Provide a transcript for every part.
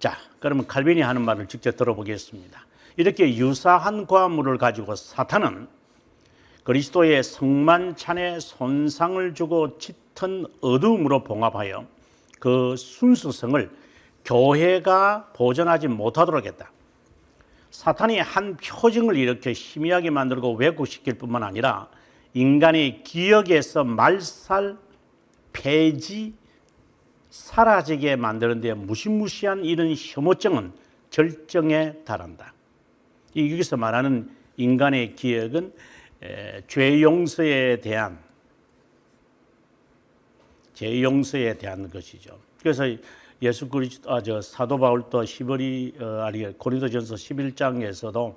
자, 그러면 칼빈이 하는 말을 직접 들어보겠습니다. 이렇게 유사한 과물을 가지고 사탄은 그리스도의 성만찬에 손상을 주고 짙은 어두움으로 봉합하여 그 순수성을 교회가 보존하지 못하도록 했다. 사탄이 한 표징을 이렇게 희미하게 만들고 왜곡시킬 뿐만 아니라 인간의 기억에서 말살, 폐지, 사라지게 만드는 데 무시무시한 이런 혐오증은 절정에 달한다. 여기서 말하는 인간의 기억은 죄 용서에 대한 것이죠. 그래서 예수 그리스도 사도 바울도 고린도전서 11장에서도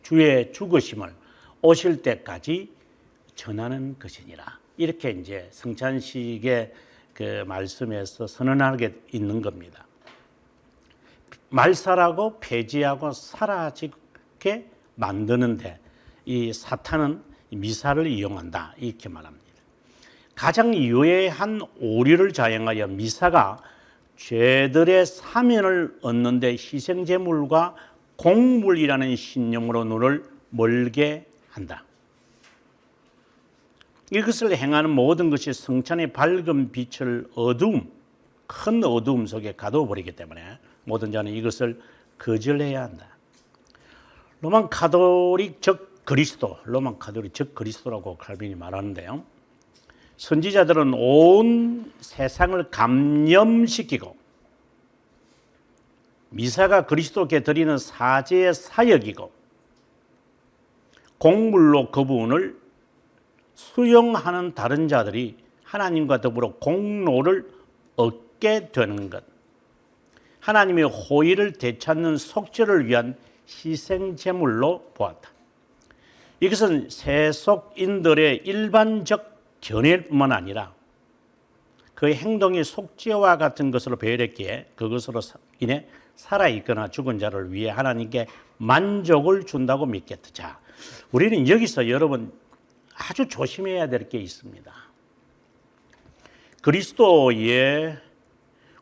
주의 죽으심을 오실 때까지 전하는 것이니라. 이렇게 이제 성찬식의 그 말씀에서 선언하게 있는 겁니다. 말살하고 폐지하고 사라지게 만드는데 이 사탄은 미사를 이용한다. 이렇게 말합니다. 가장 유해한 오류를 자행하여 미사가 죄들의 사면을 얻는 데 희생제물과 공물이라는 신념으로 눈을 멀게 한다. 이것을 행하는 모든 것이 성찬의 밝은 빛을 큰 어두움 속에 가둬버리기 때문에 모든 자는 이것을 거절해야 한다. 로만 가톨릭 적 그리스도라고 칼빈이 말하는데요. 선지자들은 온 세상을 감염시키고 미사가 그리스도께 드리는 사제의 사역이고 공물로 그 부분을 수용하는 다른 자들이 하나님과 더불어 공로를 얻게 되는 것, 하나님의 호의를 되찾는 속죄를 위한 희생제물로 보았다. 이것은 세속인들의 일반적 견해뿐만 아니라 그의 행동이 속죄와 같은 것으로 배열했기에 그것으로 인해 살아있거나 죽은 자를 위해 하나님께 만족을 준다고 믿겠다. 자, 우리는 여기서 여러분 아주 조심해야 될 게 있습니다. 그리스도의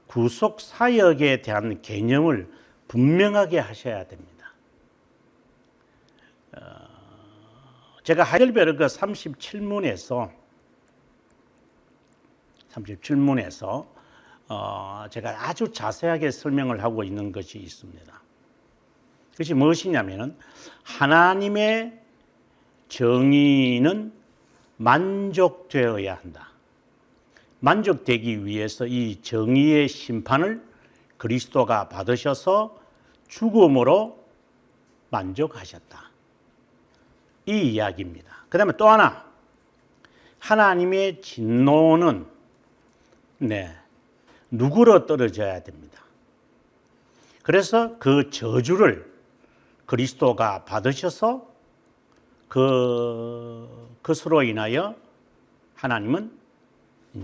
구속 사역에 대한 개념을 분명하게 하셔야 됩니다. 제가 하이델베르크 37문에서 제가 아주 자세하게 설명을 하고 있는 것이 있습니다. 그것이 무엇이냐면은 하나님의 정의는 만족되어야 한다. 만족되기 위해서 이 정의의 심판을 그리스도가 받으셔서 죽음으로 만족하셨다. 이 이야기입니다. 그 다음에 또 하나, 하나님의 진노는 누구로 떨어져야 됩니다. 그래서 그 저주를 그리스도가 받으셔서 그것으로 인하여 하나님은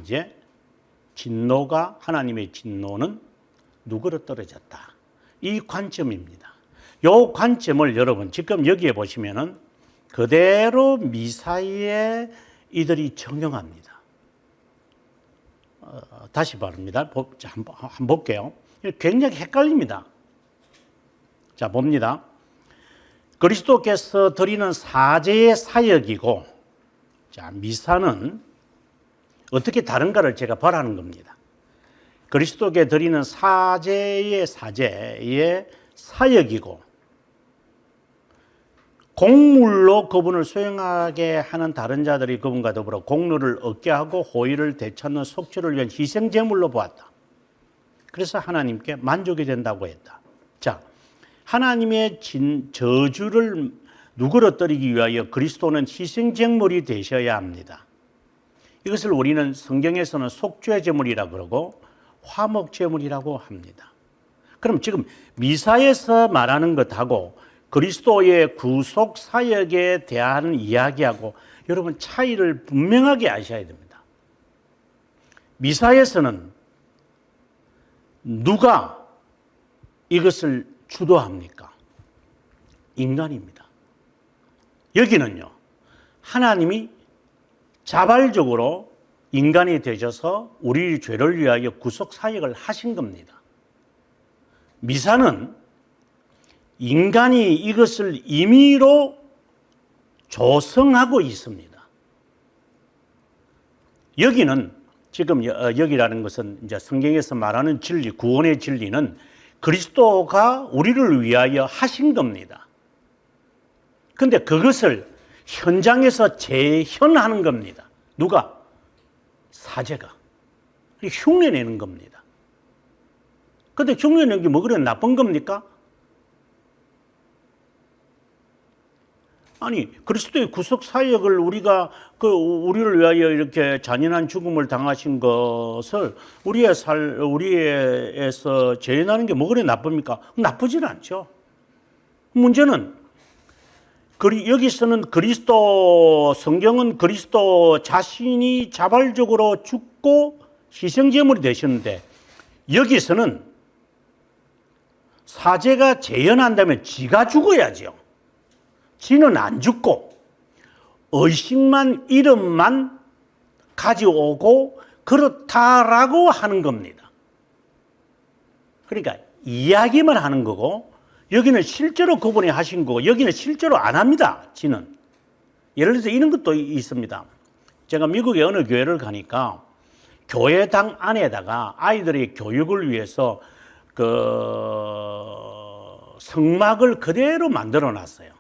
이제 하나님의 진노는 누구로 떨어졌다. 이 관점입니다. 이 관점을 여러분 지금 여기에 보시면은 그대로 미사에 이들이 적용합니다. 다시 말합니다. 한번 볼게요. 굉장히 헷갈립니다. 자, 봅니다. 그리스도께서 드리는 사제의 사역이고, 자, 미사는 어떻게 다른가를 제가 바라는 겁니다. 그리스도께 드리는 사제의 사역이고, 공물로 그분을 수용하게 하는 다른 자들이 그분과 더불어 공로를 얻게 하고 호의를 되찾는 속죄를 위한 희생제물로 보았다. 그래서 하나님께 만족이 된다고 했다. 자, 하나님의 저주를 누구로 떨기 위하여 그리스도는 희생제물이 되셔야 합니다. 이것을 우리는 성경에서는 속죄제물이라고 그러고 화목제물이라고 합니다. 그럼 지금 미사에서 말하는 것하고 그리스도의 구속 사역에 대한 이야기하고 여러분 차이를 분명하게 아셔야 됩니다. 미사에서는 누가 이것을 주도합니까? 인간입니다. 여기는요, 하나님이 자발적으로 인간이 되셔서 우리 죄를 위하여 구속 사역을 하신 겁니다. 미사는 인간이 이것을 임의로 조성하고 있습니다. 여기는 지금 여기라는 것은 이제 성경에서 말하는 진리, 구원의 진리는 그리스도가 우리를 위하여 하신 겁니다. 근데 그것을 현장에서 재현하는 겁니다. 누가? 사제가. 흉내내는 겁니다. 근데 흉내내는 게 뭐 그래 나쁜 겁니까? 아니, 그리스도의 구속 사역을 우리를 위하여 이렇게 잔인한 죽음을 당하신 것을 우리에서 재현하는 게 뭐 그래 나쁩니까? 나쁘진 않죠. 문제는 여기서는 성경은 그리스도 자신이 자발적으로 죽고 희생제물이 되셨는데, 여기서는 사제가 재현한다면 지가 죽어야죠. 지는 안 죽고 의식만, 이름만 가져오고 그렇다라고 하는 겁니다. 그러니까 이야기만 하는 거고, 여기는 실제로 그분이 하신 거고, 여기는 실제로 안 합니다. 지는. 예를 들어서 이런 것도 있습니다. 제가 미국의 어느 교회를 가니까 교회당 안에다가 아이들의 교육을 위해서 성막을 그대로 만들어 놨어요.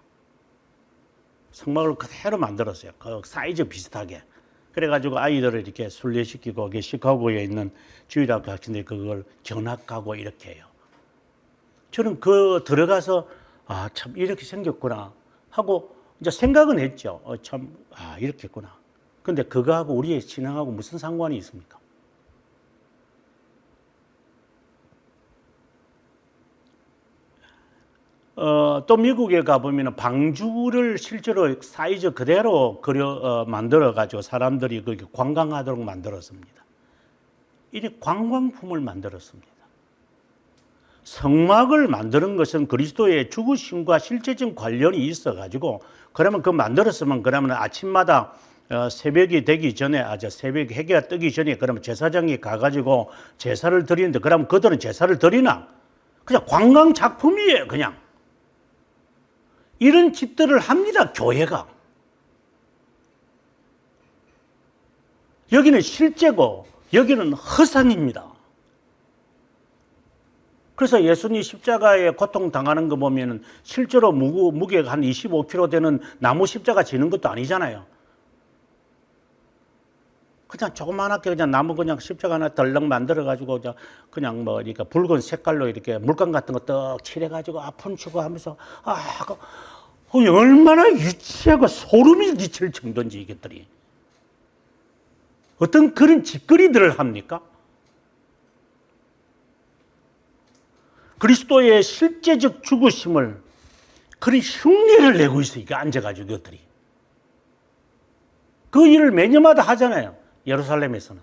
성막을 그대로 만들었어요. 그 사이즈 비슷하게. 그래가지고 아이들을 이렇게 순례시키고, 시카고에 있는 주일학교 학생들이 그걸 견학하고 이렇게 해요. 저는 들어가서, 참, 이렇게 생겼구나 하고, 이제 생각은 했죠. 이렇게 했구나. 근데 그거하고 우리의 신앙하고 무슨 상관이 있습니까? 또 미국에 가보면 방주를 실제로 사이즈 그대로 만들어가지고 사람들이 거기 관광하도록 만들었습니다. 이제 관광품을 만들었습니다. 성막을 만드는 것은 그리스도의 죽으심과 실제적 관련이 있어가지고, 그러면 만들었으면, 그러면 아침마다 새벽이 되기 전에, 새벽 해가 뜨기 전에, 그러면 제사장이 가가지고 제사를 드리는데, 그러면 그들은 제사를 드리나? 그냥 관광 작품이에요, 그냥. 이런 짓들을 합니다, 교회가. 여기는 실제고, 여기는 허상입니다. 그래서 예수님 십자가에 고통당하는 거 보면은 실제로 무게가 한 25kg 되는 나무 십자가 지는 것도 아니잖아요. 그냥 조그만하게 그냥 나무 그냥 십자가 하나 덜렁 만들어가지고 그냥 그러니까 붉은 색깔로 이렇게 물감 같은 거 떡 칠해가지고 아픈 척고 하면서 얼마나 유치하고 소름이 끼칠 정도인지 이것들이. 어떤 그런 짓거리들을 합니까? 그리스도의 실제적 죽으심을 그런 흉내를 내고 있어요. 이게 앉아가지고 이것들이. 그 일을 매년마다 하잖아요. 예루살렘에서는.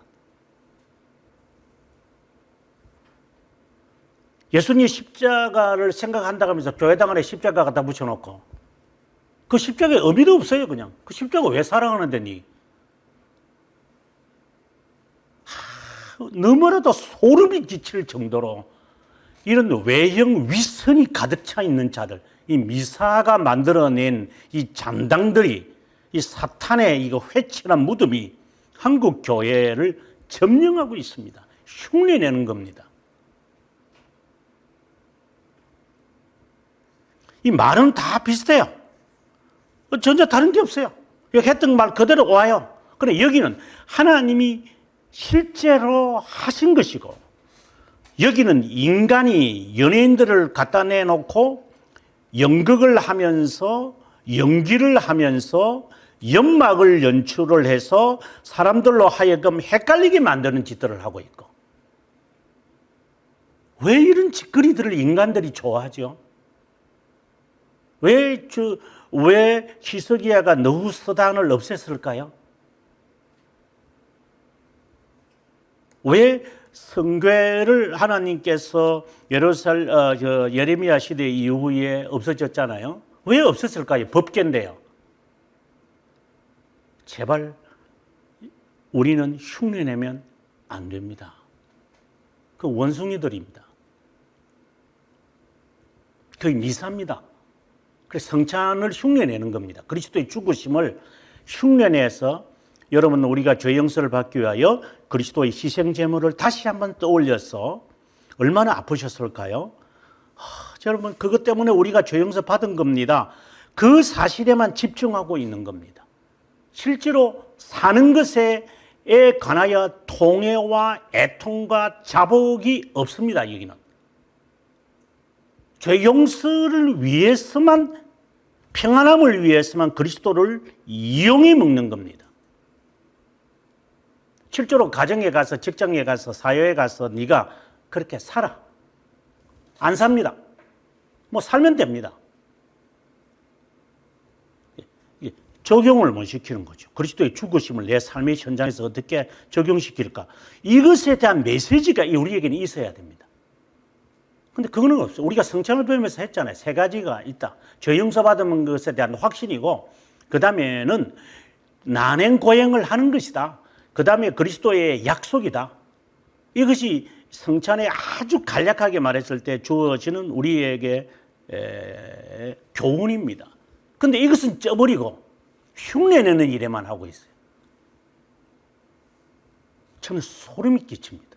예수님 십자가를 생각한다고 하면서 교회당 안에 십자가 갖다 붙여놓고 그 십자가에 의미도 없어요. 그냥. 그 십자가 왜 사랑하는데 니? 너무나도 소름이 끼칠 정도로 이런 외형 위선이 가득 차 있는 자들, 이 미사가 만들어낸 이 잔당들이, 이 사탄의 이거 회칠한 무덤이 한국 교회를 점령하고 있습니다. 흉내내는 겁니다. 이 말은 다 비슷해요. 전혀 다른 게 없어요. 여기 했던 말 그대로 와요. 그런데 여기는 하나님이 실제로 하신 것이고, 여기는 인간이 연예인들을 갖다 내놓고 연극을 하면서 연기를 하면서 연막을 연출을 해서 사람들로 하여금 헷갈리게 만드는 짓들을 하고 있고, 왜 이런 짓거리들을 인간들이 좋아하죠? 왜 히스기야가 너후서단을 없앴을까요? 왜 성궤를 하나님께서 예레미야 시대 이후에 없어졌잖아요. 왜 없었을까요? 법궤인데요. 제발 우리는 흉내내면 안 됩니다. 그 원숭이들입니다. 그게 미사입니다. 그래서 성찬을 흉내내는 겁니다. 그리스도의 죽으심을 흉내내서 여러분 우리가 죄 용서를 받기 위하여 그리스도의 희생 제물을 다시 한번 떠올려서 얼마나 아프셨을까요? 여러분 그것 때문에 우리가 죄 용서 받은 겁니다. 그 사실에만 집중하고 있는 겁니다. 실제로 사는 것에 관하여 통회와 애통과 자복이 없습니다. 여기는 죄 용서를 위해서만, 평안함을 위해서만 그리스도를 이용해 먹는 겁니다. 실제로 가정에 가서, 직장에 가서, 사회에 가서 네가 그렇게 살아. 안 삽니다. 뭐 살면 됩니다. 적용을 못 시키는 거죠. 그리스도의 죽으심을 내 삶의 현장에서 어떻게 적용시킬까? 이것에 대한 메시지가 우리에게는 있어야 됩니다. 근데 그거는 없어요. 우리가 성찬을 배우면서 했잖아요. 세 가지가 있다. 죄 용서받은 것에 대한 확신이고, 그 다음에는 난행고행을 하는 것이다. 그 다음에 그리스도의 약속이다. 이것이 성찬에 아주 간략하게 말했을 때 주어지는 우리에게 교훈입니다. 근데 이것은 쪄버리고 흉내내는 일에만 하고 있어요. 저는 소름이 끼칩니다.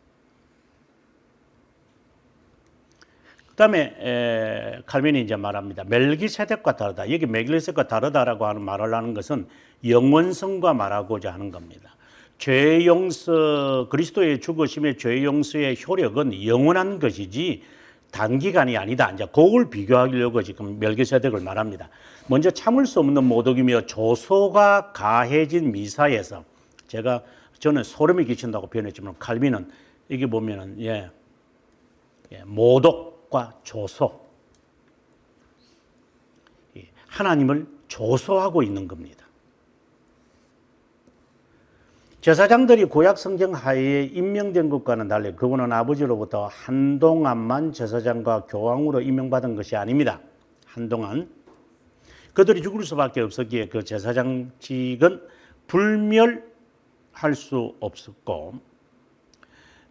그 다음에 칼빈이 이제 말합니다. 멜기세덱과 다르다. 여기 멜기세덱과 다르다라고 하는 말을 하는 것은 영원성과 말하고자 하는 겁니다. 죄 용서, 그리스도의 죽으심의 죄 용서의 효력은 영원한 것이지 단기간이 아니다. 이제 그걸 비교하려고 지금 멜기세덱을 말합니다. 먼저 참을 수 없는 모독이며 조소가 가해진 미사에서 저는 소름이 끼친다고 표현했지만 칼빈은 여기 보면은 모독과 조소, 하나님을 조소하고 있는 겁니다. 제사장들이 구약 성경 하에 임명된 것과는 달리 그분은 아버지로부터 한동안만 제사장과 교황으로 임명받은 것이 아닙니다. 한동안 그들이 죽을 수밖에 없었기에 그 제사장직은 불멸할 수 없었고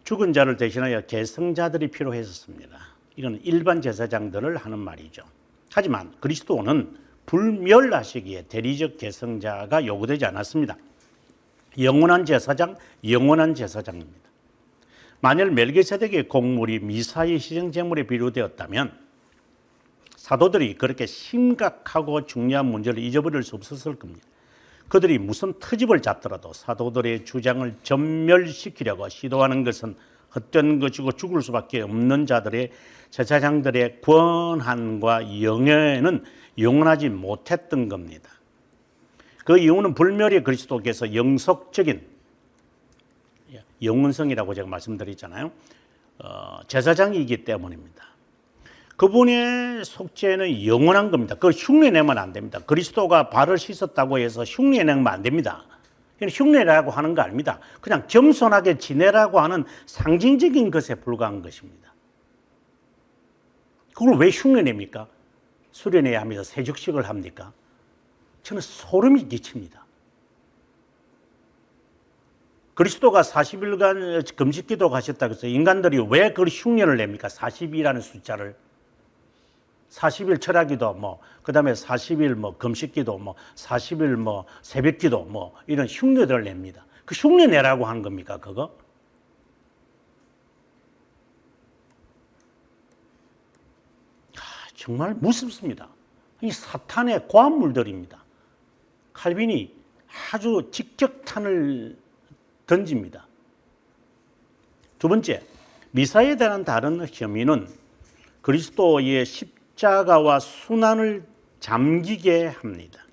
죽은 자를 대신하여 계승자들이 필요했었습니다. 이건 일반 제사장들을 하는 말이죠. 하지만 그리스도는 불멸하시기에 대리적 계승자가 요구되지 않았습니다. 영원한 제사장, 영원한 제사장입니다. 만일 멜기세덱의 곡물이 미사의 희생 제물에 비료되었다면 사도들이 그렇게 심각하고 중요한 문제를 잊어버릴 수 없었을 겁니다. 그들이 무슨 트집을 잡더라도 사도들의 주장을 전멸시키려고 시도하는 것은 헛된 것이고 죽을 수밖에 없는 자들의 제사장들의 권한과 영예는 영원하지 못했던 겁니다. 그 이유는 불멸의 그리스도께서 영속적인 영원성이라고 제가 말씀드렸잖아요. 제사장이기 때문입니다. 그분의 속죄는 영원한 겁니다. 그걸 흉내내면 안 됩니다. 그리스도가 발을 씻었다고 해서 흉내내면 안 됩니다. 흉내라고 하는 거 아닙니다. 그냥 겸손하게 지내라고 하는 상징적인 것에 불과한 것입니다. 그걸 왜 흉내냅니까? 수련회에 하면서 세죽식을 합니까? 저는 소름이 끼칩니다. 그리스도가 40일간 금식기도 가셨다고 해서 인간들이 왜 그걸 흉내를 냅니까? 40이라는 숫자를. 40일 철학기도 그 다음에 40일 금식기도 40일 새벽기도 이런 흉내들을 냅니다. 그 흉내 내라고 하는 겁니까, 그거? 정말 무섭습니다. 이 사탄의 고함물들입니다. 칼빈이 아주 직격탄을 던집니다. 두 번째, 미사에 대한 다른 혐의는 그리스도의 십자가와 순환을 잠기게 합니다.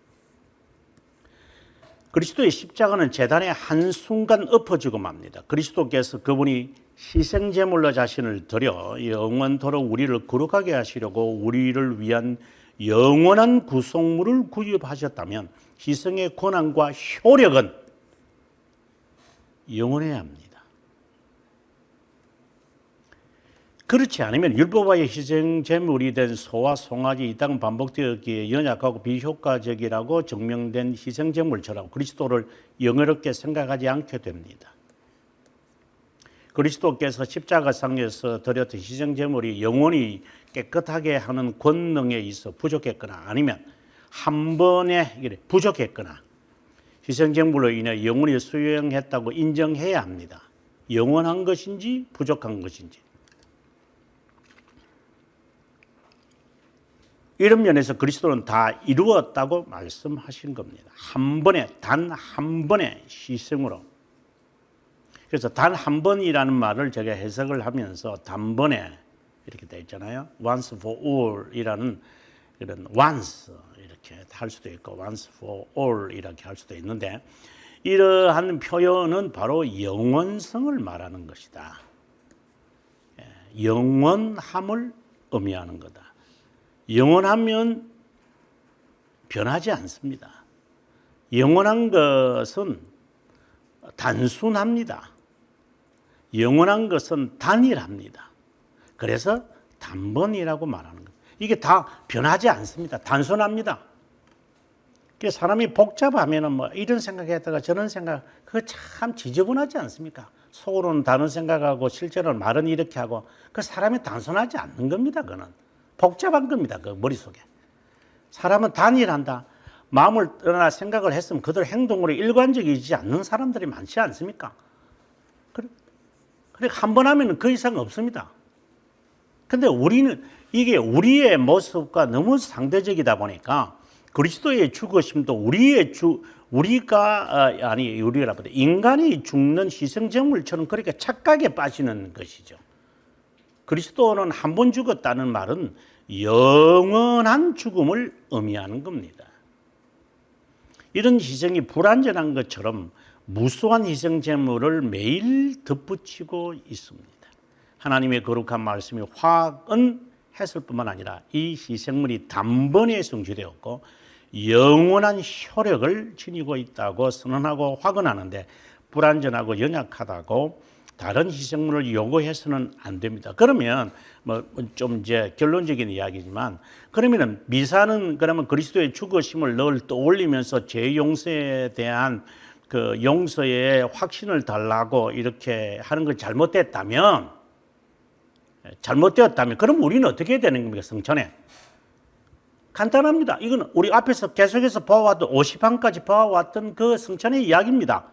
그리스도의 십자가는 제단에 한순간 엎어지고 맙니다. 그리스도께서 그분이 희생제물로 자신을 드려 영원토록 우리를 거룩하게 하시려고 우리를 위한 영원한 구속물을 구입하셨다면 희생의 권한과 효력은 영원해야 합니다. 그렇지 않으면 율법화의 희생제물이 된 소와 송아지 이 땅 반복되었기에 연약하고 비효과적이라고 증명된 희생제물처럼 그리스도를 영예롭게 생각하지 않게 됩니다. 그리스도께서 십자가상에서 드렸던 희생제물이 영원히 깨끗하게 하는 권능에 있어 부족했거나 아니면 한 번에 부족했거나 희생제물로 인해 영원히 수용했다고 인정해야 합니다. 영원한 것인지 부족한 것인지. 이런 면에서 그리스도는 다 이루었다고 말씀하신 겁니다. 한 번에, 단 한 번의 희생으로. 그래서 단 한 번이라는 말을 제가 해석을 하면서 단번에 이렇게 되어 있잖아요. once for all 이라는 이런 once 이렇게 할 수도 있고 once for all 이렇게 할 수도 있는데 이러한 표현은 바로 영원성을 말하는 것이다. 영원함을 의미하는 거다. 영원하면 변하지 않습니다. 영원한 것은 단순합니다. 영원한 것은 단일합니다. 그래서 단번이라고 말하는 겁니다. 이게 다 변하지 않습니다. 단순합니다. 그래서 사람이 복잡하면은 뭐 이런 생각했다가 저런 생각, 그거 참 지저분하지 않습니까? 속으로는 다른 생각하고 실제로는 말은 이렇게 하고 그 사람이 단순하지 않는 겁니다. 그거는 복잡한 겁니다. 그 머릿속에. 사람은 단일한다. 마음을 떠나 생각을 했으면 그들 행동으로 일관적이지 않는 사람들이 많지 않습니까? 그래 한 번 하면 그 이상 없습니다. 근데 우리는 이게 우리의 모습과 너무 상대적이다 보니까 그리스도의 죽으심도 우리가 인간이 죽는 희생제물처럼 그렇게 착각에 빠지는 것이죠. 그리스도는 한 번 죽었다는 말은 영원한 죽음을 의미하는 겁니다. 이런 희생이 불완전한 것처럼 무수한 희생제물을 매일 덧붙이고 있습니다. 하나님의 거룩한 말씀이 확언했을 뿐만 아니라 이 희생물이 단번에 성취되었고 영원한 효력을 지니고 있다고 선언하고 확언하는데 불완전하고 연약하다고 다른 희생물을 요구해서는 안 됩니다. 그러면 뭐 좀 이제 결론적인 이야기지만 그러면은 미사는 그러면 그리스도의 죽으심을 늘 떠올리면서 죄 용서에 대한 그 용서의 확신을 달라고 이렇게 하는 것 잘못되었다면 그럼 우리는 어떻게 해야 되는 겁니까? 성천에 간단합니다. 이건 우리 앞에서 계속해서 봐왔던 50항까지 봐왔던 그 성천의 이야기입니다.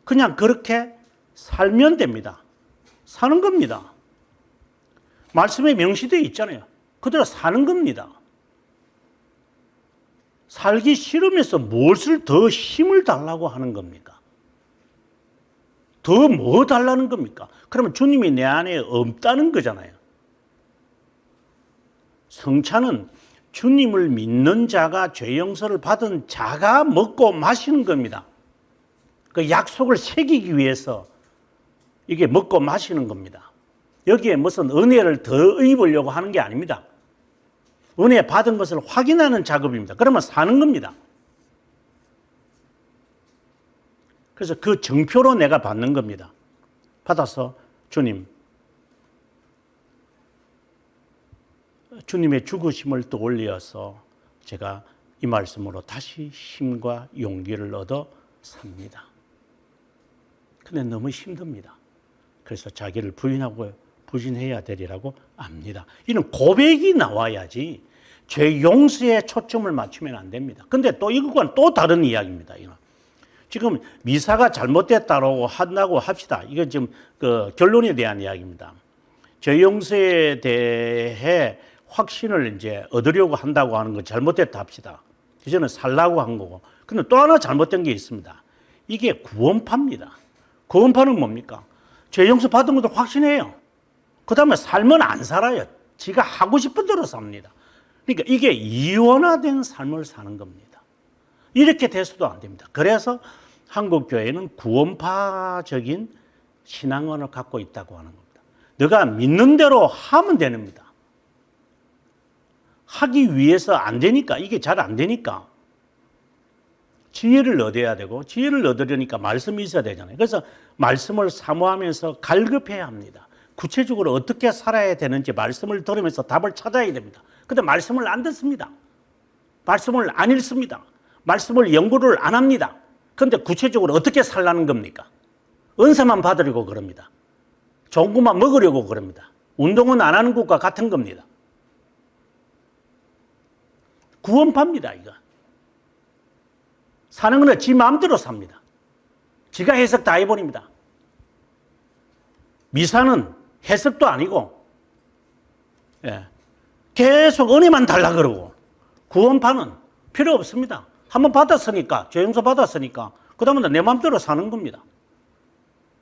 그냥 그렇게 살면 됩니다. 사는 겁니다. 말씀에 명시되어 있잖아요. 그대로 사는 겁니다. 살기 싫으면서 무엇을 더 힘을 달라고 하는 겁니까? 더 뭐 달라는 겁니까? 그러면 주님이 내 안에 없다는 거잖아요. 성찬은 주님을 믿는 자가 죄 용서를 받은 자가 먹고 마시는 겁니다. 그 약속을 새기기 위해서 이게 먹고 마시는 겁니다. 여기에 무슨 은혜를 더 입으려고 하는 게 아닙니다. 은혜 받은 것을 확인하는 작업입니다. 그러면 사는 겁니다. 그래서 그 정표로 내가 받는 겁니다. 받아서 주님의 죽으심을 떠올려서 제가 이 말씀으로 다시 힘과 용기를 얻어 삽니다. 근데 너무 힘듭니다. 그래서 자기를 부인해야 되리라고 압니다. 이런 고백이 나와야지 죄 용서에 초점을 맞추면 안 됩니다. 근데 또 이것과는 또 다른 이야기입니다. 지금 미사가 잘못됐다고 한다고 합시다. 이게 지금 그 결론에 대한 이야기입니다. 죄 용서에 대해 확신을 이제 얻으려고 한다고 하는 건 잘못됐다 합시다. 저는 살라고 한 거고. 근데 또 하나 잘못된 게 있습니다. 이게 구원파입니다. 구원파는 뭡니까? 죄 용서 받은 것도 확신해요. 그 다음에 삶은 안 살아요. 지가 하고 싶은 대로 삽니다. 그러니까 이게 이원화된 삶을 사는 겁니다. 이렇게 돼서도 안 됩니다. 그래서 한국교회는 구원파적인 신앙관을 갖고 있다고 하는 겁니다. 너가 믿는 대로 하면 됩니다. 하기 위해서 안 되니까, 이게 잘 안 되니까 지혜를 얻어야 되고, 지혜를 얻으려니까 말씀이 있어야 되잖아요. 그래서 말씀을 사모하면서 갈급해야 합니다. 구체적으로 어떻게 살아야 되는지 말씀을 들으면서 답을 찾아야 됩니다. 근데 말씀을 안 듣습니다. 말씀을 안 읽습니다. 말씀을 연구를 안 합니다. 그런데 구체적으로 어떻게 살라는 겁니까? 은사만 받으려고 그럽니다. 좋은 것만 먹으려고 그럽니다. 운동은 안 하는 것과 같은 겁니다. 구원파입니다, 이거. 사는 거는 지 마음대로 삽니다. 지가 해석 다 해버립니다. 미사는 해석도 아니고, 예. 계속 은혜만 달라 그러고, 구원파는 필요 없습니다. 한번 받았으니까, 죄용서 받았으니까, 그 다음은 내 마음대로 사는 겁니다.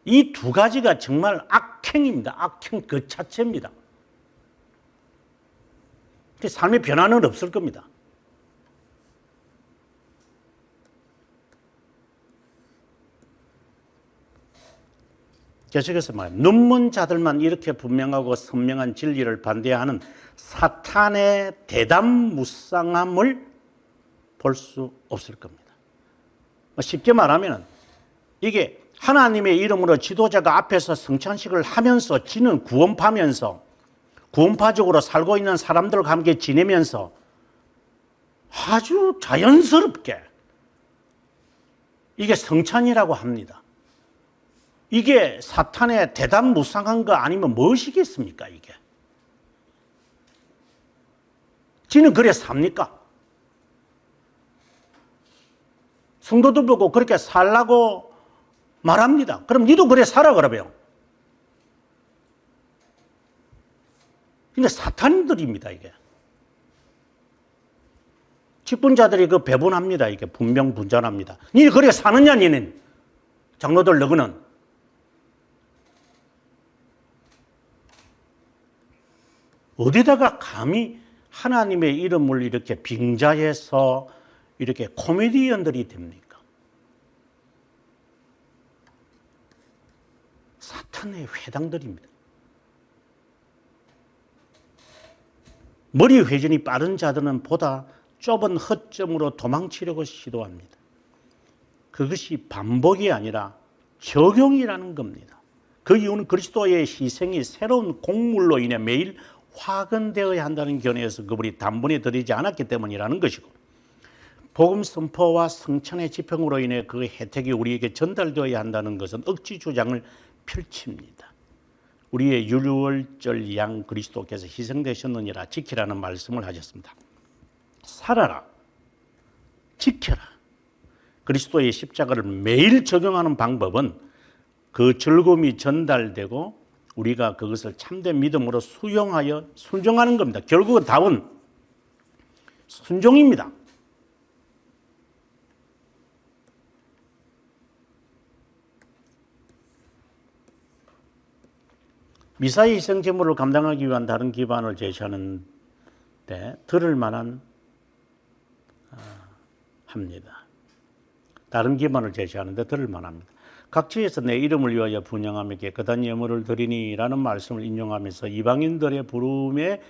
이 두 가지가 정말 악행입니다. 악행 그 자체입니다. 삶의 변화는 없을 겁니다. 계속해서 말합니다. 눈먼 자들만 이렇게 분명하고 선명한 진리를 반대하는 사탄의 대담무쌍함을 볼 수 없을 겁니다. 쉽게 말하면 이게 하나님의 이름으로 지도자가 앞에서 성찬식을 하면서 지는 구원파면서 구원파적으로 살고 있는 사람들과 함께 지내면서 아주 자연스럽게 이게 성찬이라고 합니다. 이게 사탄의 대담무쌍한 거 아니면 무엇이겠습니까, 이게? 지는 그래 삽니까? 성도들 보고 그렇게 살라고 말합니다. 그럼 니도 그래 살아 그러면. 근데 사탄들입니다, 이게. 직분자들이 그 배분합니다, 이게. 분명분전합니다. 니 그래 사느냐, 니는? 장로들 너그는. 어디다가 감히 하나님의 이름을 이렇게 빙자해서 이렇게 코미디언들이 됩니까? 사탄의 회당들입니다. 머리 회전이 빠른 자들은 보다 좁은 허점으로 도망치려고 시도합니다. 그것이 반복이 아니라 적용이라는 겁니다. 그 이유는 그리스도의 희생이 새로운 곡물로 인해 매일 화근되어야 한다는 견해에서 그분이 단번에 드리지 않았기 때문이라는 것이고, 복음 선포와 성찬의 집행으로 인해 그 혜택이 우리에게 전달되어야 한다는 것은 억지 주장을 펼칩니다. 우리의 유월절 양 그리스도께서 희생되셨느니라 지키라는 말씀을 하셨습니다. 살아라, 지켜라. 그리스도의 십자가를 매일 적용하는 방법은 그 즐거움이 전달되고 우리가 그것을 참된 믿음으로 수용하여 순종하는 겁니다. 결국은 답은 순종입니다. 미사의 희생 제물을 감당하기 위한 다른 기반을 제시하는데 들을 만한 합니다. 다른 기반을 제시하는데 들을 만합니다. 각지에서 내 이름을 위하여 분향하며 깨끗한 예물을 드리니라는 말씀을 인용하면서 이방인들의 부름에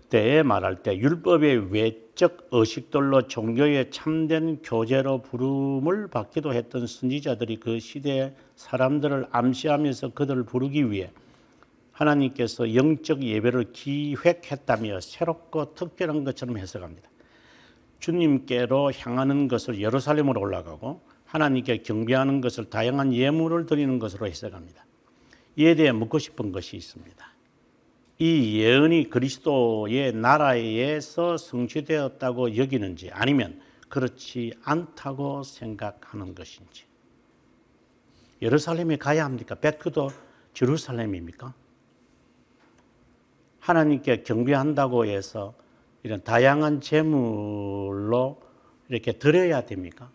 대해 말할 때 율법의 외적 의식들로 종교의 참된 교제로 부름을 받기도 했던 선지자들이 그 시대의 사람들을 암시하면서 그들을 부르기 위해 하나님께서 영적 예배를 기획했다며 새롭고 특별한 것처럼 해석합니다. 주님께로 향하는 것을 예루살렘으로 올라가고 하나님께 경배하는 것을 다양한 예물을 드리는 것으로 해석합니다. 이에 대해 묻고 싶은 것이 있습니다. 이 예언이 그리스도의 나라에서 성취되었다고 여기는지 아니면 그렇지 않다고 생각하는 것인지. 예루살렘에 가야 합니까? 백투더 제루살렘입니까? 하나님께 경배한다고 해서 이런 다양한 제물로 이렇게 드려야 됩니까?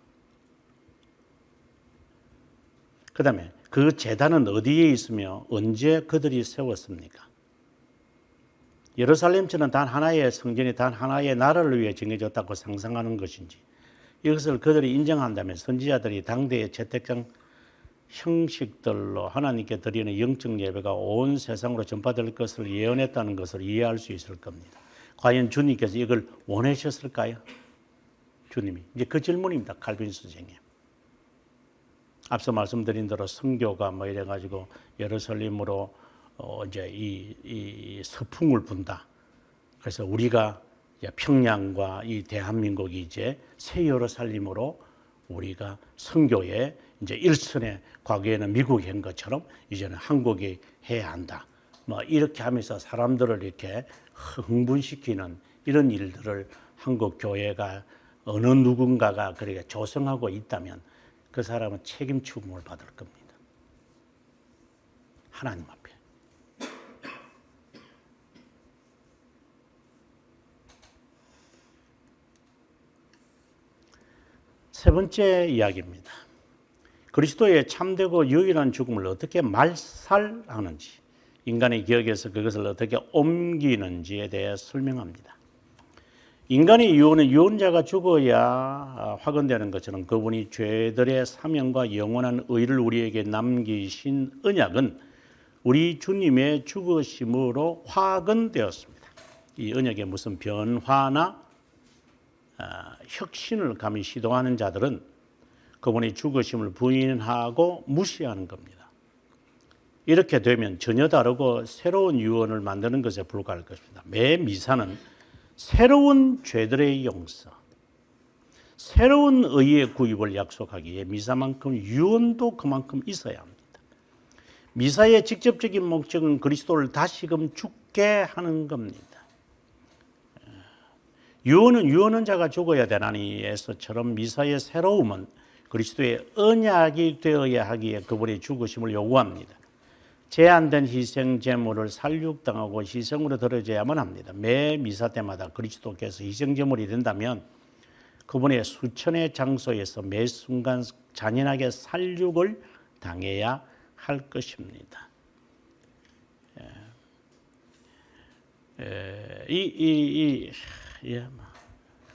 그 다음에 그 제단은 어디에 있으며 언제 그들이 세웠습니까? 예루살렘처럼 단 하나의 성전이 단 하나의 나라를 위해 정해졌다고 상상하는 것인지, 이것을 그들이 인정한다면 선지자들이 당대의 채택장 형식들로 하나님께 드리는 영적 예배가 온 세상으로 전파될 것을 예언했다는 것을 이해할 수 있을 겁니다. 과연 주님께서 이걸 원하셨을까요? 주님이. 이제 그 질문입니다. 칼빈 선생님. 앞서 말씀드린 대로 선교가 뭐 이래가지고 예루살렘으로 이제 이 서풍을 분다. 그래서 우리가 이제 평양과 이 대한민국이 이제 새 예루살렘으로 우리가 선교에 이제 일선에 과거에는 미국이 한 것처럼 이제는 한국이 해야 한다. 뭐 이렇게 하면서 사람들을 이렇게 흥분시키는 이런 일들을 한국 교회가 어느 누군가가 그렇게 조성하고 있다면 그 사람은 책임 추궁을 받을 겁니다. 하나님 앞에. 세 번째 이야기입니다. 그리스도의 참되고 유일한 죽음을 어떻게 말살하는지, 인간의 기억에서 그것을 어떻게 옮기는지에 대해 설명합니다. 인간의 유언은 유언자가 죽어야 확언되는 것처럼 그분이 죄들의 사명과 영원한 의를 우리에게 남기신 언약은 우리 주님의 죽으심으로 확언되었습니다. 이 언약에 무슨 변화나 혁신을 감히 시도하는 자들은 그분의 죽으심을 부인하고 무시하는 겁니다. 이렇게 되면 전혀 다르고 새로운 유언을 만드는 것에 불과할 것입니다. 매 미사는 새로운 죄들의 용서, 새로운 의의 구입을 약속하기에 미사만큼 유언도 그만큼 있어야 합니다. 미사의 직접적인 목적은 그리스도를 다시금 죽게 하는 겁니다. 유언은 유언한 자가 죽어야 되나니에서처럼 미사의 새로움은 그리스도의 언약이 되어야 하기에 그분의 죽으심을 요구합니다. 제한된 희생 제물을 살육당하고 희생으로 드려져야만 합니다. 매 미사 때마다 그리스도께서 희생 제물이 된다면 그분의 수천의 장소에서 매 순간 잔인하게 살육을 당해야 할 것입니다.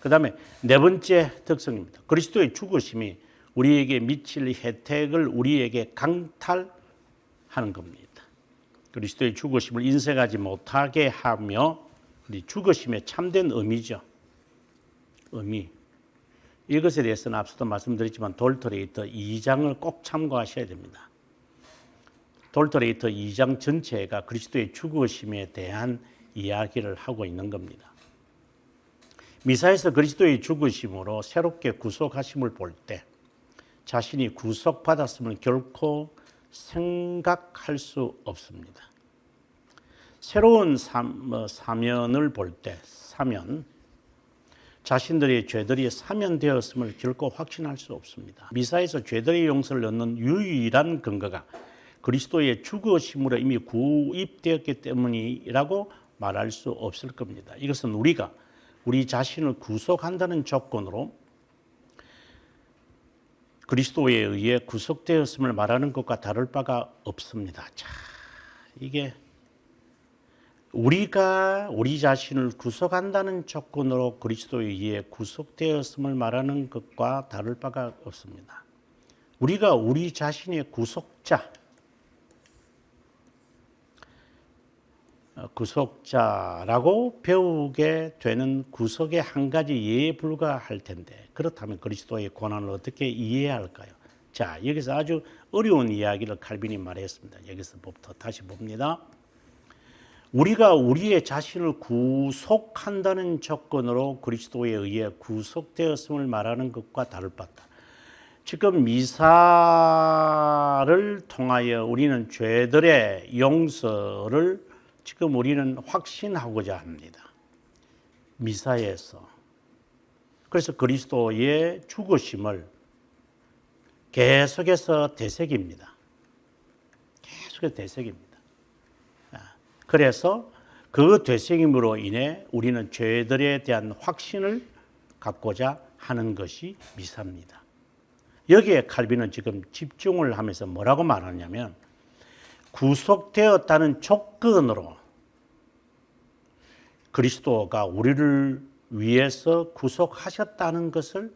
그 다음에 네 번째 특성입니다. 그리스도의 죽으심이 우리에게 미칠 혜택을 우리에게 강탈하는 겁니다. 그리스도의 죽으심을 인색하지 못하게 하며 우리 죽으심의 참된 의미죠. 의미. 이것에 대해서는 앞서도 말씀드렸지만 돌토레이터 2장을 꼭 참고하셔야 됩니다. 돌토레이터 2장 전체가 그리스도의 죽으심에 대한 이야기를 하고 있는 겁니다. 미사에서 그리스도의 죽으심으로 새롭게 구속하심을 볼 때 자신이 구속받았음을 결코 생각할 수 없습니다. 새로운 사면을 볼 때 사면, 자신들의 죄들이 사면되었음을 결코 확신할 수 없습니다. 미사에서 죄들의 용서를 얻는 유일한 근거가 그리스도의 죽으심으로 이미 구입되었기 때문이라고 말할 수 없을 겁니다. 이것은 우리가 우리 자신을 구속한다는 조건으로 그리스도에 의해 구속되었음을 말하는 것과 다를 바가 없습니다. 자, 이게 우리가 우리 자신을 구속한다는 조건으로 그리스도에 의해 구속되었음을 말하는 것과 다를 바가 없습니다. 우리가 우리 자신의 구속자라고 배우게 되는 구속의 한 가지 예에 불과할 텐데 그렇다면 그리스도의 고난을 어떻게 이해해야 할까요? 자, 여기서 아주 어려운 이야기를 칼빈이 말했습니다. 여기서부터 다시 봅니다. 우리가 우리의 자신을 구속한다는 조건으로 그리스도에 의해 구속되었음을 말하는 것과 다를 바다. 지금 미사를 통하여 우리는 죄들의 용서를 지금 우리는 확신하고자 합니다. 미사에서. 그래서 그리스도의 죽으심을 계속해서 되새깁니다. 계속해서 되새깁니다. 그래서 그 되새김으로 인해 우리는 죄들에 대한 확신을 갖고자 하는 것이 미사입니다. 여기에 칼빈은 지금 집중을 하면서 뭐라고 말하냐면 구속되었다는 조건으로 그리스도가 우리를 위해서 구속하셨다는 것을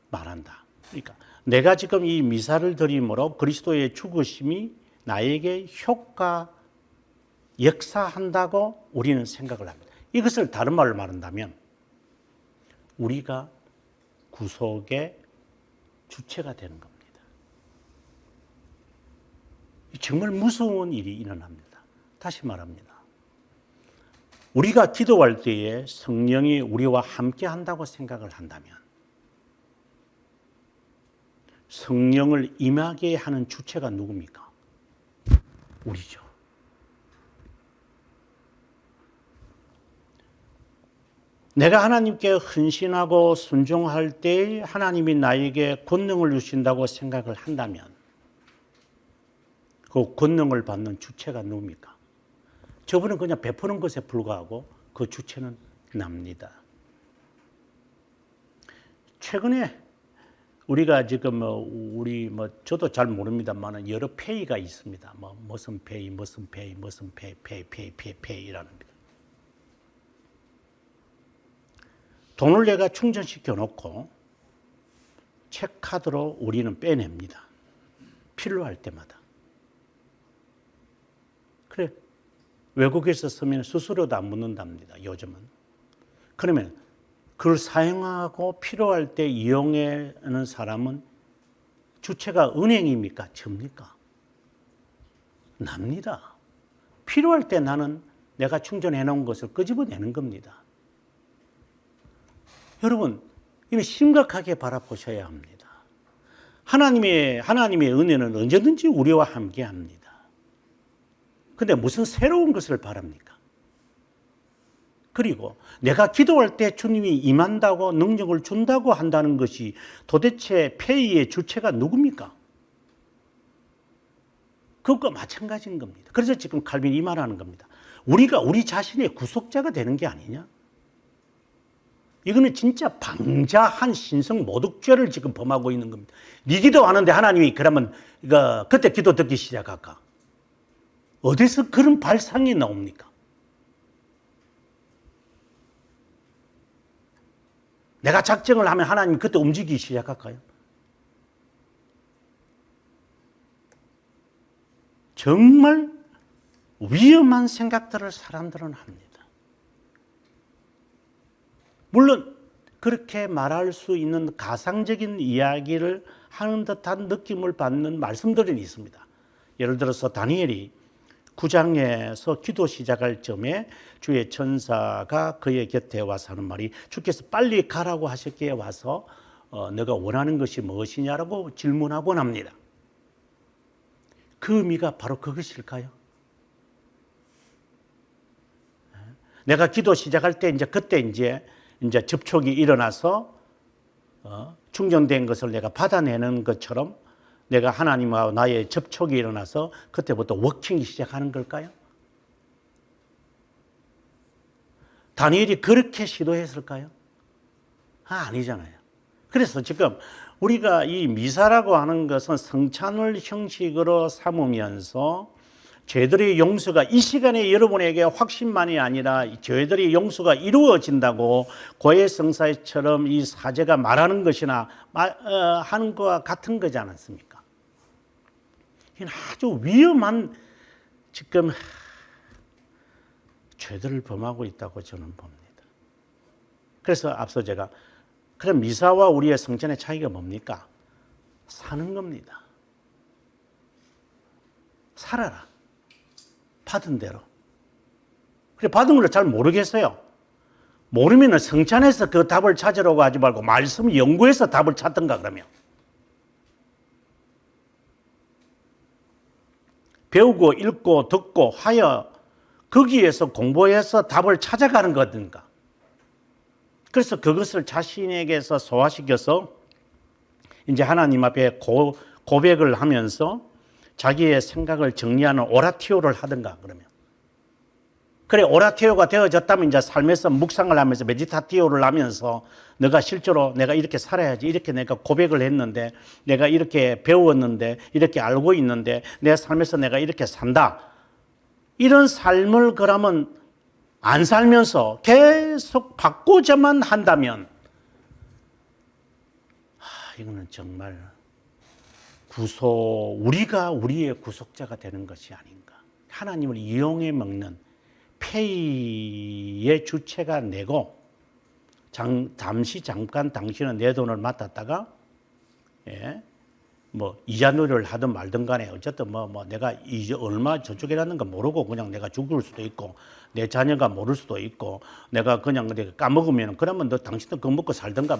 말한다. 그러니까 내가 지금 이 미사를 드림으로 그리스도의 죽으심이 나에게 역사한다고 우리는 생각을 합니다. 이것을 다른 말로 말한다면 우리가 구속의 주체가 되는 겁니다. 정말 무서운 일이 일어납니다. 다시 말합니다. 우리가 기도할 때에 성령이 우리와 함께 한다고 생각을 한다면 성령을 임하게 하는 주체가 누굽니까? 우리죠. 내가 하나님께 헌신하고 순종할 때 하나님이 나에게 권능을 주신다고 생각을 한다면 그 권능을 받는 주체가 누굽니까? 저분은 그냥 베푸는 것에 불과하고 그 주체는 납니다. 최근에 우리가 지금 저도 잘 모릅니다만 여러 페이가 있습니다. 무슨 페이 이라는 겁니다. 돈을 내가 충전시켜 놓고 체크카드로 우리는 빼냅니다. 필요할 때마다. 그래, 외국에서 쓰면 수수료도 안 묻는답니다. 요즘은. 그러면 그걸 사용하고 필요할 때 이용하는 사람은 주체가 은행입니까? 접니까? 납니다. 필요할 때 나는 내가 충전해 놓은 것을 끄집어내는 겁니다. 여러분, 이는 심각하게 바라보셔야 합니다. 하나님의 은혜는 언제든지 우리와 함께 합니다. 근데 무슨 새로운 것을 바랍니까? 그리고 내가 기도할 때 주님이 임한다고 능력을 준다고 한다는 것이 도대체 페이의 주체가 누굽니까? 그것과 마찬가지인 겁니다. 그래서 지금 칼빈이 이 말하는 겁니다. 우리가 우리 자신의 구속자가 되는 게 아니냐? 이거는 진짜 방자한 신성 모독죄를 지금 범하고 있는 겁니다. 네 기도하는데 하나님이 그러면 그때 기도 듣기 시작할까? 어디서 그런 발상이 나옵니까? 내가 작정을 하면 하나님이 그때 움직이기 시작할까요? 정말 위험한 생각들을 사람들은 합니다. 물론 그렇게 말할 수 있는 가상적인 이야기를 하는 듯한 느낌을 받는 말씀들이 있습니다. 예를 들어서 다니엘이 9장에서 기도 시작할 점에 주의 천사가 그의 곁에 와서 하는 말이 주께서 빨리 가라고 하셨기에 와서 너가 원하는 것이 무엇이냐라고 질문하곤 합니다. 그 의미가 바로 그것일까요? 내가 기도 시작할 때 그때 이제 접촉이 일어나서 충전된 것을 내가 받아내는 것처럼 내가 하나님과 나의 접촉이 일어나서 그때부터 워킹이 시작하는 걸까요? 다니엘이 그렇게 시도했을까요? 아니잖아요. 그래서 지금 우리가 이 미사라고 하는 것은 성찬을 형식으로 삼으면서 죄들의 용서가 이 시간에 여러분에게 확신만이 아니라 죄들의 용서가 이루어진다고 고해성사처럼 이 사제가 말하는 것이나 하는 것과 같은 거지 않습니까? 이건 아주 위험한 지금 죄들을 범하고 있다고 저는 봅니다. 그래서 앞서 제가 그럼 미사와 우리의 성찬의 차이가 뭡니까? 사는 겁니다. 살아라. 받은 대로. 그래 받은 걸 잘 모르겠어요. 모르면 성찬에서 그 답을 찾으려고 하지 말고 말씀 연구해서 답을 찾든가 그러면. 배우고 읽고 듣고 하여 거기에서 공부해서 답을 찾아가는 거든가. 그래서 그것을 자신에게서 소화시켜서 이제 하나님 앞에 고백을 하면서 자기의 생각을 정리하는 오라티오를 하든가 그러면. 그래 오라티오가 되어졌다면 이제 삶에서 묵상을 하면서 메디타티오를 하면서 내가 실제로 내가 이렇게 살아야지 이렇게 내가 고백을 했는데 내가 이렇게 배웠는데 이렇게 알고 있는데 내 삶에서 내가 이렇게 산다. 이런 삶을 그러면 안 살면서 계속 바꾸자만 한다면 이거는 정말 우리가 우리의 구속자가 되는 것이 아닌가. 하나님을 이용해 먹는 페이의 주체가 내고 잠깐 당신은 내 돈을 맡았다가 이자놀이를 하든 말든 간에 어쨌든 내가 이제 얼마 저축해 놨는가 모르고 그냥 내가 죽을 수도 있고 내 자녀가 모를 수도 있고 내가 그냥 내가 까먹으면 그러면 너 당신도 그거 먹고 살든가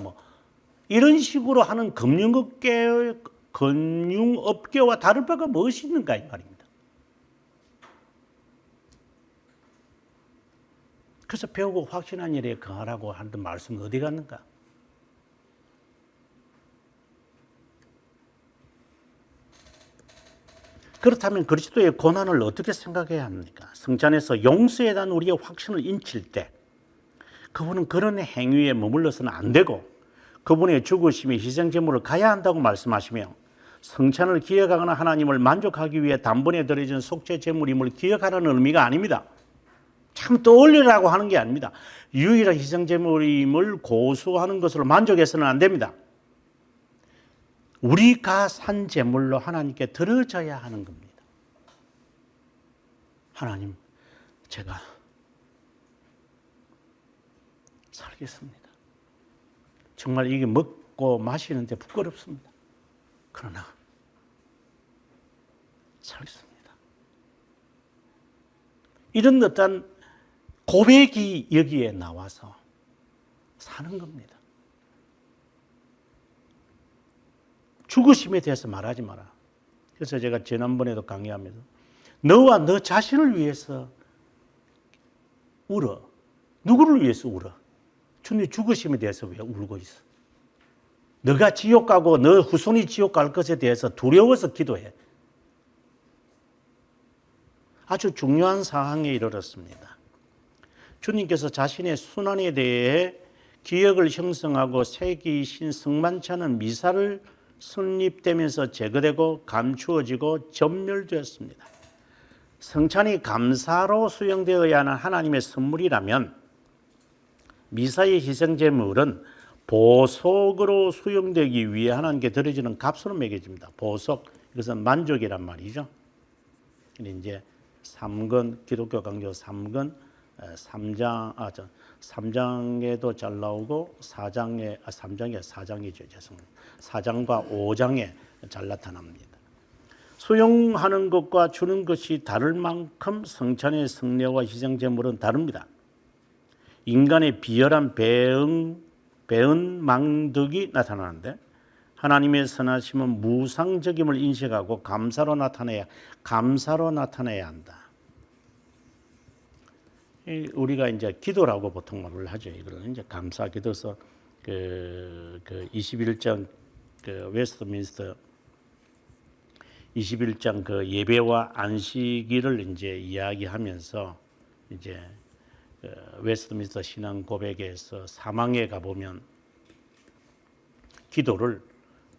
이런 식으로 하는 금융업계의 금융업계와 다를 바가 무엇이 있는가 이 말입니다. 그래서 배우고 확신한 일에 거하라고 하는 말씀은 어디 갔는가? 그렇다면 그리스도의 고난을 어떻게 생각해야 합니까? 성찬에서 용서에 대한 우리의 확신을 인칠 때 그분은 그런 행위에 머물러서는 안 되고 그분의 죽으심이 희생제물을 가야 한다고 말씀하시며 성찬을 기억하거나 하나님을 만족하기 위해 단번에 드려진 속죄제물임을 기억하라는 의미가 아닙니다. 참 떠올리라고 하는 게 아닙니다. 유일한 희생제물임을 고수하는 것으로 만족해서는 안 됩니다. 우리가 산 제물로 하나님께 드려져야 하는 겁니다. 하나님, 제가 살겠습니다. 정말 이게 먹고 마시는데 부끄럽습니다. 그러나 살겠습니다. 이런 어떤 고백이 여기에 나와서 사는 겁니다. 죽으심에 대해서 말하지 마라. 그래서 제가 지난번에도 강의하면서 너와 너 자신을 위해서 울어. 누구를 위해서 울어? 주님 죽으심에 대해서 왜 울고 있어? 너가 지옥 가고 너 후손이 지옥 갈 것에 대해서 두려워서 기도해. 아주 중요한 상황에 이르렀습니다. 주님께서 자신의 순환에 대해 기억을 형성하고 새기신 성만치 않은 미사를 성립되면서 제거되고 감추어지고 전멸되었습니다. 성찬이 감사로 수용되어야 하는 하나님의 선물이라면 미사의 희생제물은 보석으로 수용되기 위해 하나님께 드려지는 값으로 매겨집니다. 보석, 이것은 만족이란 말이죠. 이제 3권, 기독교 강조 3권, 3장에도 잘 나오고 4장이죠. 죄송합니다. 4장과 5장에 잘 나타납니다. 수용하는 것과 주는 것이 다를 만큼 성찬의 성례와 희생제물은 다릅니다. 인간의 비열한 배은망덕이 나타나는데 하나님의 선하심은 무상적임을 인식하고 감사로 나타내야 한다. 우리가 이제 기도라고 보통 말을 하죠. 이걸 이제 감사 기도서 그 21장 그 웨스트민스터 21장 그 예배와 안식일을 이제 이야기하면서 이제 웨스트민스터 신앙 고백에서 사망에 가보면 기도를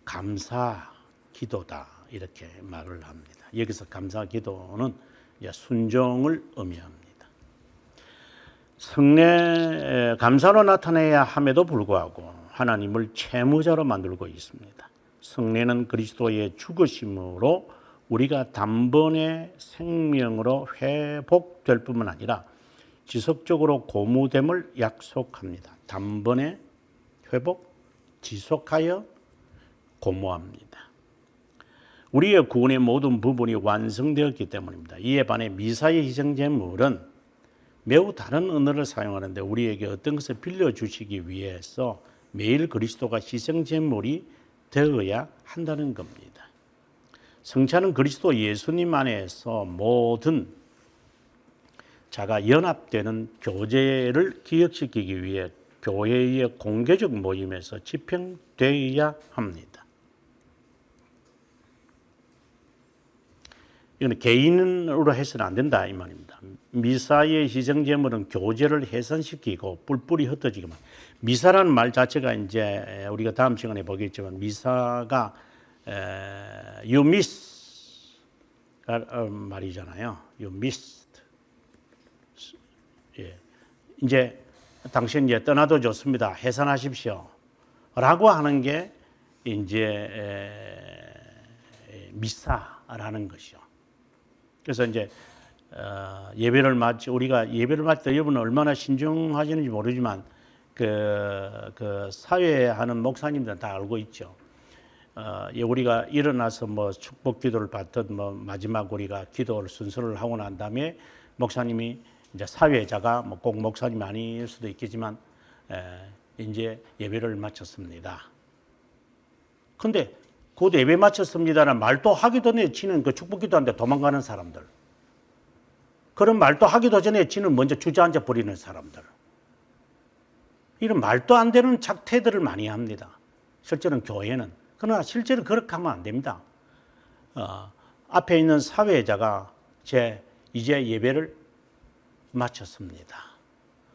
감사 기도다 이렇게 말을 합니다. 여기서 감사 기도는 순종을 의미합니다. 성례 감사로 나타내야 함에도 불구하고 하나님을 채무자로 만들고 있습니다. 성례는 그리스도의 죽으심으로 우리가 단번에 생명으로 회복될 뿐만 아니라 지속적으로 고무됨을 약속합니다. 단번에 회복, 지속하여 고무합니다. 우리의 구원의 모든 부분이 완성되었기 때문입니다. 이에 반해 미사의 희생제물은 매우 다른 언어를 사용하는데 우리에게 어떤 것을 빌려주시기 위해서 매일 그리스도가 희생제물이 되어야 한다는 겁니다. 성찬은 그리스도 예수님 안에서 모든 자가 연합되는 교제를 기억시키기 위해 교회의 공개적 모임에서 집행되어야 합니다. 이건 개인으로 해서는 안 된다 이 말입니다. 미사의 희생제물은 교제를 훼손시키고 뿔뿔이 흩어지기만. 미사라는 말 자체가 이제 우리가 다음 시간에 보겠지만 미사가 you miss 말이잖아요. you missed. 예. 이제 당신 이제 떠나도 좋습니다. 해산하십시오. 라고 하는 게 이제 미사라는 것이죠. 그래서 이제 예배를 마치 우리가 예배를 마칠 때 여러분은 얼마나 신중하시는지 모르지만 그 사회하는 목사님들은 다 알고 있죠. 우리가 일어나서 뭐 축복기도를 받든 뭐 마지막 우리가 기도를 순서를 하고 난 다음에 목사님이 이제 사회자가 뭐 꼭 목사님이 아닐 수도 있겠지만 이제 예배를 마쳤습니다. 근데 곧 예배 마쳤습니다는 말도 하기도 전에 지는 그 축복기도 하는데 도망가는 사람들. 그런 말도 하기도 전에 지는 먼저 주저앉아 버리는 사람들. 이런 말도 안 되는 작태들을 많이 합니다. 실제로는 교회는. 그러나 실제로 그렇게 하면 안 됩니다. 앞에 있는 사회자가 이제 예배를 마쳤습니다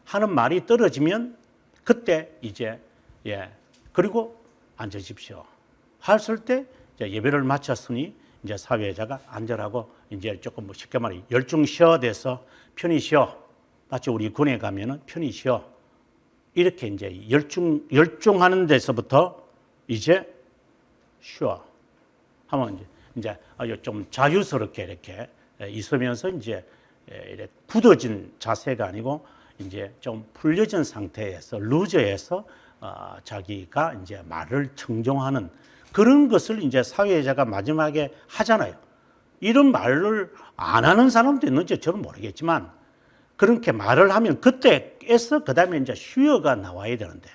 하는 말이 떨어지면 그때 이제 그리고 앉으십시오 했을 때 이제 예배를 마쳤으니 이제 사회자가 앉으라고 이제 조금 뭐 쉽게 말해 열중 쉬어 돼서 편히 쉬어. 마치 우리 군에 가면은 편히 쉬어. 이렇게 이제 열중하는 데서부터 이제 쉬어 하면 이제 좀 자유스럽게 이렇게 있으면서 이제 이렇게 굳어진 자세가 아니고 이제 좀 풀려진 상태에서 루저에서 자기가 이제 말을 청정하는 그런 것을 이제 사회자가 마지막에 하잖아요. 이런 말을 안 하는 사람도 있는지 저는 모르겠지만 그렇게 말을 하면 그때에서 그다음에 이제 쉬어가 나와야 되는데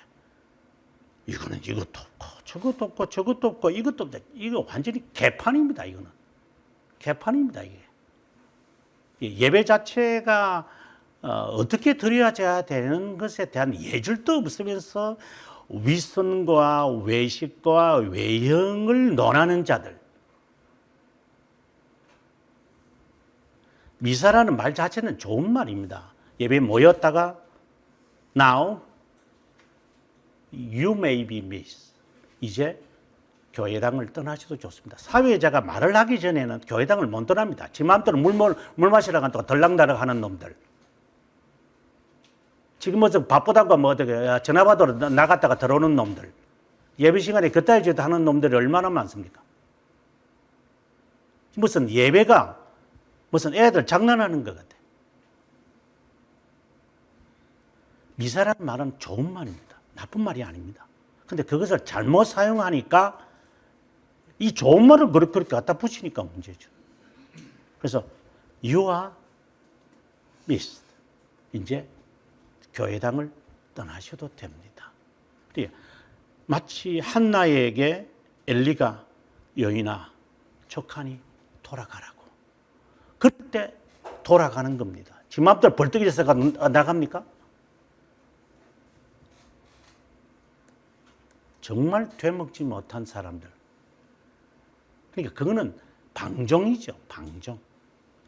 이거는 이것도 없고 저것도 없고 저것도 없고 이것도 없고 이거 완전히 개판입니다. 이거는 개판입니다. 이게 예배 자체가 어떻게 드려져야 되는 것에 대한 예절도 없으면서 위선과 외식과 외형을 논하는 자들. 미사라는 말 자체는 좋은 말입니다. 예배에 모였다가 Now you may be missed. 이제 교회당을 떠나셔도 좋습니다. 사회자가 말을 하기 전에는 교회당을 못 떠납니다. 지 마음대로 물 마시라고 한다고 덜랑달랑 하는 놈들. 지금 무슨 바쁘다고 뭐 어떻게 전화받으러 나갔다가 들어오는 놈들. 예배 시간에 그따위 짓 하는 놈들이 얼마나 많습니까? 무슨 예배가 무슨 애들 장난하는 것 같아. 미사라는 말은 좋은 말입니다. 나쁜 말이 아닙니다. 근데 그것을 잘못 사용하니까 이 좋은 말을 그렇게 갖다 붙이니까 문제죠. 그래서 you are missed. 이제 교회당을 떠나셔도 됩니다. 마치 한나에게 엘리가 여인아 족하니 돌아가라고. 그때 돌아가는 겁니다. 지 맘대로 벌떡이서 나갑니까? 정말 되먹지 못한 사람들. 그러니까 그거는 방종이죠. 방종.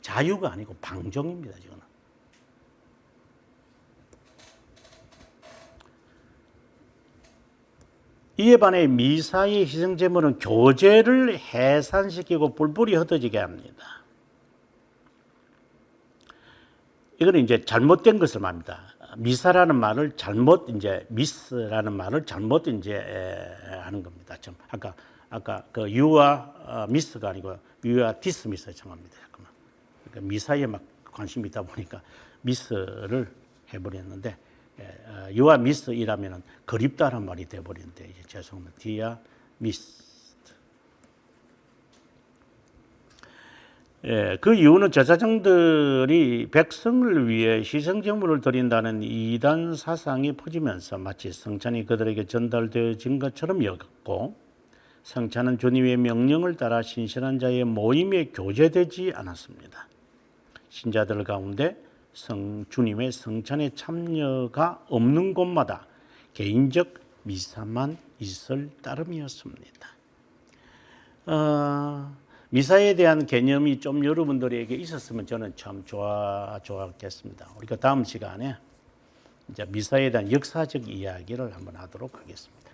자유가 아니고 방종입니다. 이거는. 이에 반해 미사의 희생제물은 교제를 해산시키고 뿔뿔이 흩어지게 합니다. 이거는 이제 잘못된 것을 말합니다. 미사라는 말을 잘못 미스라는 말을 잘못 하는 겁니다. 좀 아까 그 유아 미스가 아니고 유아 디스미스 정합니다. 잠깐만. 그러니까 미사에 막 관심이 있다 보니까 미스를 해버렸는데 유아 미스이라면은 그립다란 말이 돼버리는데 이제 죄송합니다. 디아 미스. 그 이유는 제사장들이 백성을 위해 희생제물을 드린다는 이단 사상이 퍼지면서 마치 성찬이 그들에게 전달되어진 것처럼 여겼고 성찬은 주님의 명령을 따라 신실한 자의 모임에 교제되지 않았습니다. 신자들 가운데 주님의 성찬에 참여가 없는 곳마다 개인적 미사만 있을 따름이었습니다. 미사에 대한 개념이 좀 여러분들에게 있었으면 저는 참 좋았겠습니다. 우리가 다음 시간에 이제 미사에 대한 역사적 이야기를 한번 하도록 하겠습니다.